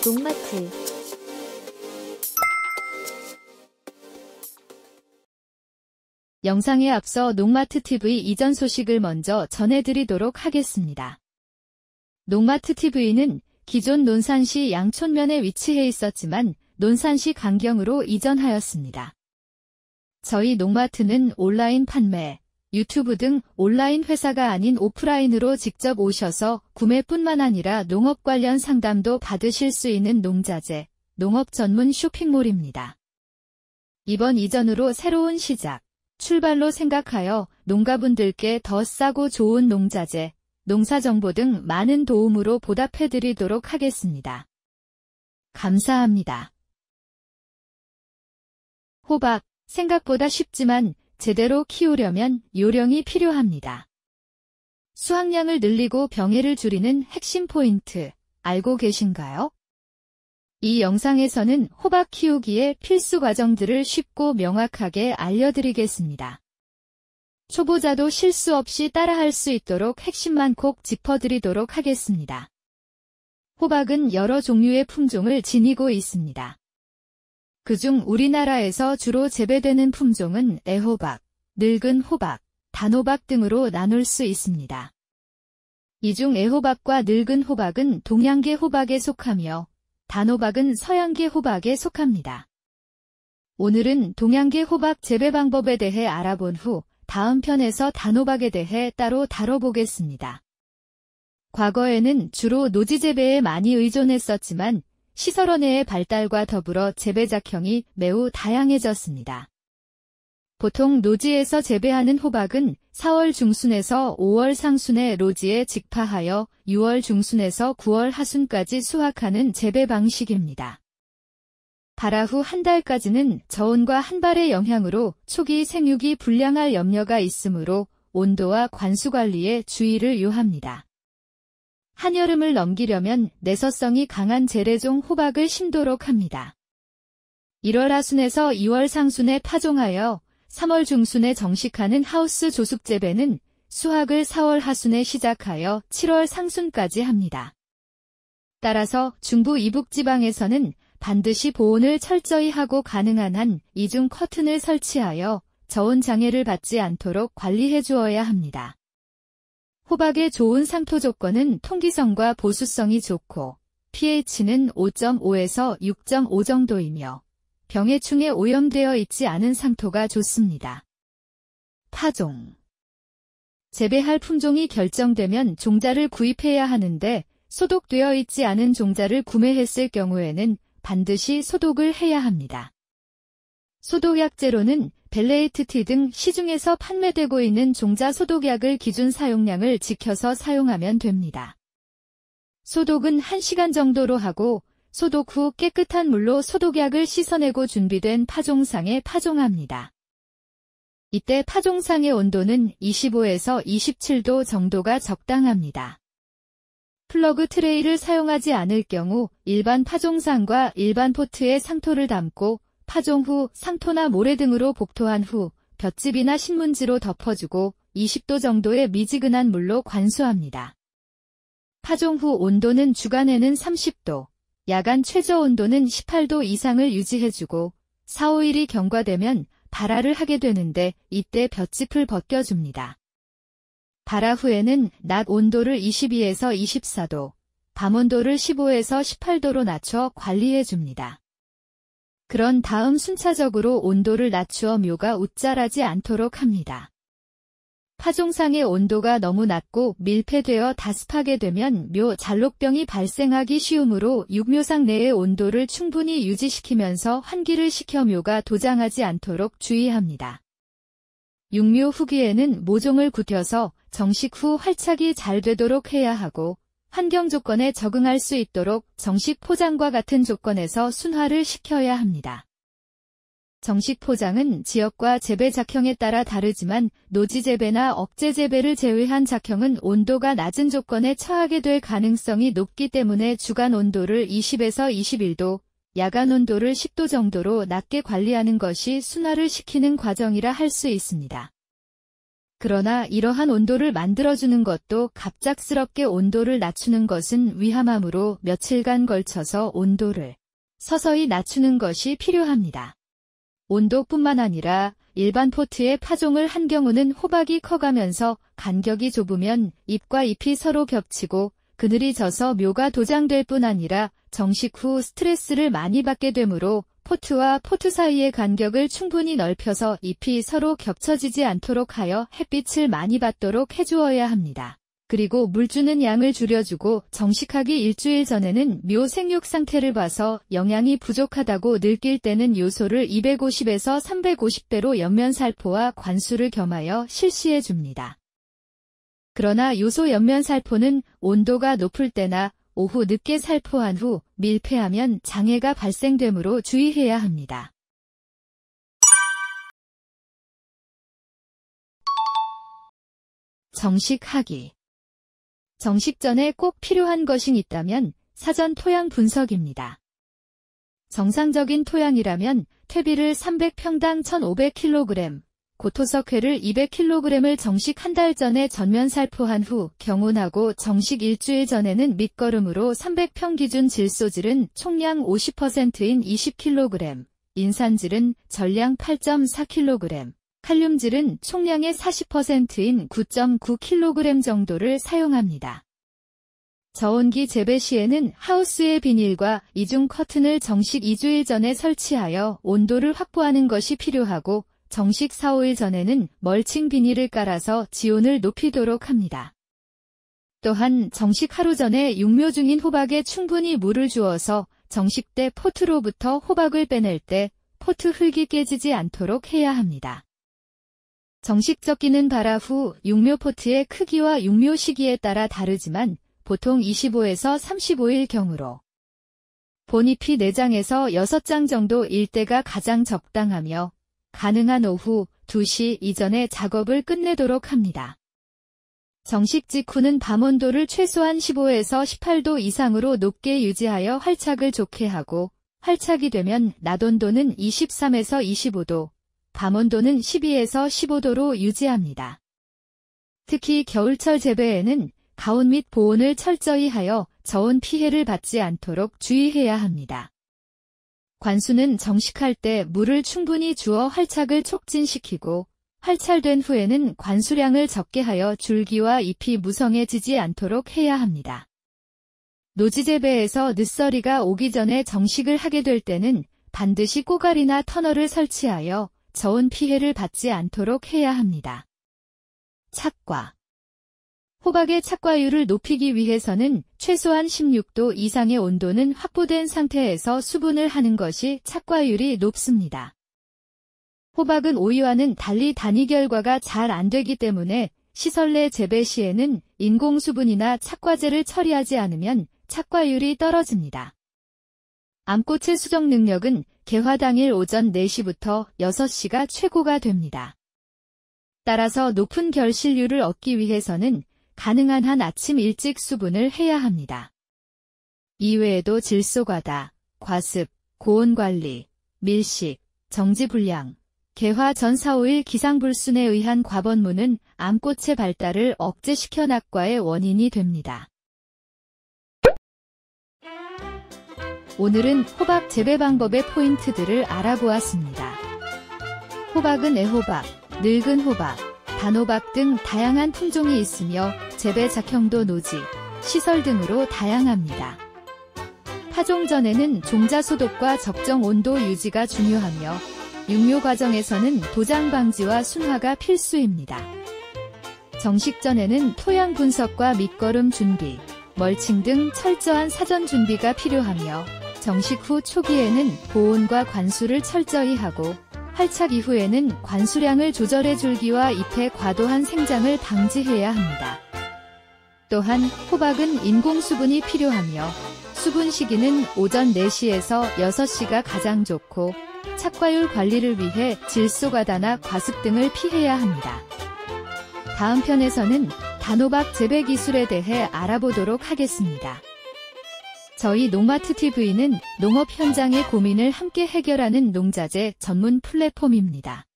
농마트. 영상에 앞서 농마트 TV 이전 소식을 먼저 전해드리도록 하겠습니다. 농마트 TV는 기존 논산시 양촌면에 위치해 있었지만 논산시 강경으로 이전하였습니다. 저희 농마트는 온라인 판매, 유튜브 등 온라인 회사가 아닌 오프라인으로 직접 오셔서 구매뿐만 아니라 농업 관련 상담도 받으실 수 있는 농자재, 농업 전문 쇼핑몰입니다. 이번 이전으로 새로운 시작, 출발로 생각하여 농가분들께 더 싸고 좋은 농자재, 농사정보 등 많은 도움으로 보답해드리도록 하겠습니다. 감사합니다. 호박, 생각보다 쉽지만 제대로 키우려면 요령이 필요합니다. 수확량을 늘리고 병해를 줄이는 핵심 포인트, 알고 계신가요? 이 영상에서는 호박 키우기의 필수 과정들을 쉽고 명확하게 알려드리겠습니다. 초보자도 실수 없이 따라할 수 있도록 핵심만 콕 짚어드리도록 하겠습니다. 호박은 여러 종류의 품종을 지니고 있습니다. 그중 우리나라에서 주로 재배되는 품종은 애호박, 늙은 호박, 단호박 등으로 나눌 수 있습니다. 이 중 애호박과 늙은 호박은 동양계 호박에 속하며 단호박은 서양계 호박에 속합니다. 오늘은 동양계 호박 재배 방법에 대해 알아본 후 다음 편에서 단호박에 대해 따로 다뤄보겠습니다. 과거에는 주로 노지 재배에 많이 의존했었지만 시설원의 발달과 더불어 재배 작형이 매우 다양해졌습니다. 보통 노지에서 재배하는 호박은 4월 중순에서 5월 상순에 로지에 직파하여 6월 중순에서 9월 하순까지 수확하는 재배 방식입니다. 발화 후 한 달까지는 저온과 한발의 영향으로 초기 생육이 불량할 염려가 있으므로 온도와 관수 관리에 주의를 요합니다. 한여름을 넘기려면 내서성이 강한 재래종 호박을 심도록 합니다. 1월 하순에서 2월 상순에 파종하여 3월 중순에 정식하는 하우스 조숙 재배는 수확을 4월 하순에 시작하여 7월 상순까지 합니다. 따라서 중부 이북 지방에서는 반드시 보온을 철저히 하고 가능한 한 이중 커튼을 설치하여 저온 장애를 받지 않도록 관리해 주어야 합니다. 호박의 좋은 상토 조건은 통기성과 보수성이 좋고 pH는 5.5에서 6.5 정도이며 병해충에 오염되어 있지 않은 상토가 좋습니다. 파종. 재배할 품종이 결정되면 종자를 구입해야 하는데 소독되어 있지 않은 종자를 구매했을 경우에는 반드시 소독을 해야 합니다. 소독약재로는 벨레이트티 등 시중에서 판매되고 있는 종자 소독약을 기준 사용량을 지켜서 사용하면 됩니다. 소독은 1시간 정도로 하고 소독 후 깨끗한 물로 소독약을 씻어내고 준비된 파종상에 파종합니다. 이때 파종상의 온도는 25에서 27도 정도가 적당합니다. 플러그 트레이를 사용하지 않을 경우 일반 파종상과 일반 포트에 상토를 담고 파종 후 상토나 모래 등으로 복토한 후 볏짚이나 신문지로 덮어주고 20도 정도의 미지근한 물로 관수합니다. 파종 후 온도는 주간에는 30도, 야간 최저 온도는 18도 이상을 유지해주고 4, 5일이 경과되면 발화를 하게 되는데 이때 볏짚을 벗겨줍니다. 발화 후에는 낮 온도를 22에서 24도, 밤 온도를 15에서 18도로 낮춰 관리해줍니다. 그런 다음 순차적으로 온도를 낮추어 묘가 웃자라지 않도록 합니다. 파종상의 온도가 너무 낮고 밀폐되어 다습하게 되면 묘 잘록병이 발생하기 쉬우므로 육묘상 내의 온도를 충분히 유지시키면서 환기를 시켜 묘가 도장하지 않도록 주의합니다. 육묘 후기에는 모종을 굽혀서 정식 후 활착이 잘 되도록 해야 하고 환경 조건에 적응할 수 있도록 정식 포장과 같은 조건에서 순화를 시켜야 합니다. 정식 포장은 지역과 재배 작형에 따라 다르지만 노지 재배나 억제 재배를 제외한 작형은 온도가 낮은 조건에 처하게 될 가능성이 높기 때문에 주간 온도를 20에서 21도, 야간 온도를 10도 정도로 낮게 관리하는 것이 순화를 시키는 과정이라 할 수 있습니다. 그러나 이러한 온도를 만들어주는 것도 갑작스럽게 온도를 낮추는 것은 위험하므로 며칠간 걸쳐서 온도를 서서히 낮추는 것이 필요합니다. 온도뿐만 아니라 일반 포트에 파종을 한 경우는 호박이 커가면서 간격이 좁으면 잎과 잎이 서로 겹치고 그늘이 져서 묘가 도장될 뿐 아니라 정식 후 스트레스를 많이 받게 되므로 포트와 포트 사이의 간격을 충분히 넓혀서 잎이 서로 겹쳐지지 않도록 하여 햇빛을 많이 받도록 해주어야 합니다. 그리고 물 주는 양을 줄여주고 정식하기 일주일 전에는 묘 생육 상태를 봐서 영양이 부족하다고 느낄 때는 요소를 250에서 350배로 연면살포와 관수를 겸하여 실시해 줍니다. 그러나 요소 연면살포는 온도가 높을 때나 오후 늦게 살포한 후 밀폐하면 장애가 발생되므로 주의해야 합니다. 정식하기. 정식 전에 꼭 필요한 것이 있다면 사전 토양 분석입니다. 정상적인 토양이라면 퇴비를 300평당 1,500kg, 고토석회를 200kg을 정식 한 달 전에 전면 살포한 후 경운하고 정식 일주일 전에는 밑거름으로 300평 기준 질소질은 총량 50%인 20kg, 인산질은 전량 8.4kg, 칼륨질은 총량의 40%인 9.9kg 정도를 사용합니다. 저온기 재배 시에는 하우스의 비닐과 이중 커튼을 정식 2주일 전에 설치하여 온도를 확보하는 것이 필요하고 정식 4-5일 전에는 멀칭 비닐을 깔아서 지온을 높이도록 합니다. 또한 정식 하루 전에 육묘 중인 호박에 충분히 물을 주어서 정식 때 포트로부터 호박을 빼낼 때 포트 흙이 깨지지 않도록 해야 합니다. 정식 적기는 발화 후 육묘 포트의 크기와 육묘 시기에 따라 다르지만 보통 25에서 35일 경우로 본잎이 4장에서 6장 정도일 때가 가장 적당하며 가능한 오후 2시 이전에 작업을 끝내도록 합니다. 정식 직후는 밤 온도를 최소한 15에서 18도 이상으로 높게 유지하여 활착을 좋게 하고 활착이 되면 낮 온도는 23에서 25도, 밤 온도는 12에서 15도로 유지합니다. 특히 겨울철 재배에는 가온 및 보온을 철저히 하여 저온 피해를 받지 않도록 주의해야 합니다. 관수는 정식할 때 물을 충분히 주어 활착을 촉진시키고 활찰된 후에는 관수량을 적게 하여 줄기와 잎이 무성해지지 않도록 해야 합니다. 노지 재배에서 늦서리가 오기 전에 정식을 하게 될 때는 반드시 꼬가리나 터널을 설치하여 저온 피해를 받지 않도록 해야 합니다. 착과. 호박의 착과율을 높이기 위해서는 최소한 16도 이상의 온도는 확보된 상태에서 수분을 하는 것이 착과율이 높습니다. 호박은 오이와는 달리 단위 결과가 잘 안 되기 때문에 시설 내 재배 시에는 인공수분이나 착과제를 처리하지 않으면 착과율이 떨어집니다. 암꽃의 수정 능력은 개화 당일 오전 4시부터 6시가 최고가 됩니다. 따라서 높은 결실률을 얻기 위해서는 가능한 한 아침 일찍 수분을 해야 합니다. 이외에도 질소과다, 과습, 고온관리, 밀식, 정지불량, 개화 전 4-5일 기상불순에 의한 과번무는 암꽃의 발달을 억제시켜 낙과의 원인이 됩니다. 오늘은 호박 재배 방법의 포인트들을 알아보았습니다. 호박은 애호박, 늙은 호박, 단호박 등 다양한 품종이 있으며 재배 작형도 노지, 시설 등으로 다양합니다. 파종 전에는 종자 소독과 적정 온도 유지가 중요하며 육묘 과정에서는 도장 방지와 순화가 필수입니다. 정식 전에는 토양 분석과 밑거름 준비, 멀칭 등 철저한 사전 준비가 필요하며 정식 후 초기에는 보온과 관수를 철저히 하고 활착 이후에는 관수량을 조절해 줄기와 잎의 과도한 생장을 방지해야 합니다. 또한 호박은 인공수분이 필요하며 수분 시기는 오전 4시에서 6시가 가장 좋고 착과율 관리를 위해 질소과다나 과습 등을 피해야 합니다. 다음 편에서는 단호박 재배 기술에 대해 알아보도록 하겠습니다. 저희 농마트TV는 농업 현장의 고민을 함께 해결하는 농자재 전문 플랫폼입니다.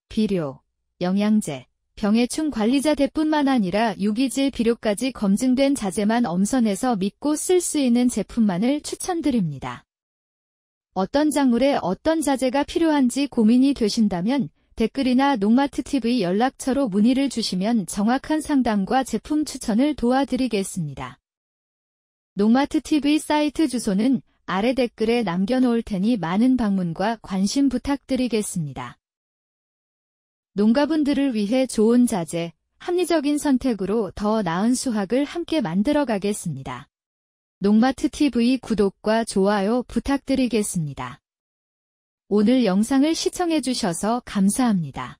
비료, 영양제, 병해충 관리자대뿐만 아니라 유기질 비료까지 검증된 자재만 엄선해서 믿고 쓸 수 있는 제품만을 추천드립니다. 어떤 작물에 어떤 자재가 필요한지 고민이 되신다면 댓글이나 농마트TV 연락처로 문의를 주시면 정확한 상담과 제품 추천을 도와드리겠습니다. 농마트TV 사이트 주소는 아래 댓글에 남겨놓을 테니 많은 방문과 관심 부탁드리겠습니다. 농가분들을 위해 좋은 자재, 합리적인 선택으로 더 나은 수확을 함께 만들어 가겠습니다. 농마트TV 구독과 좋아요 부탁드리겠습니다. 오늘 영상을 시청해주셔서 감사합니다.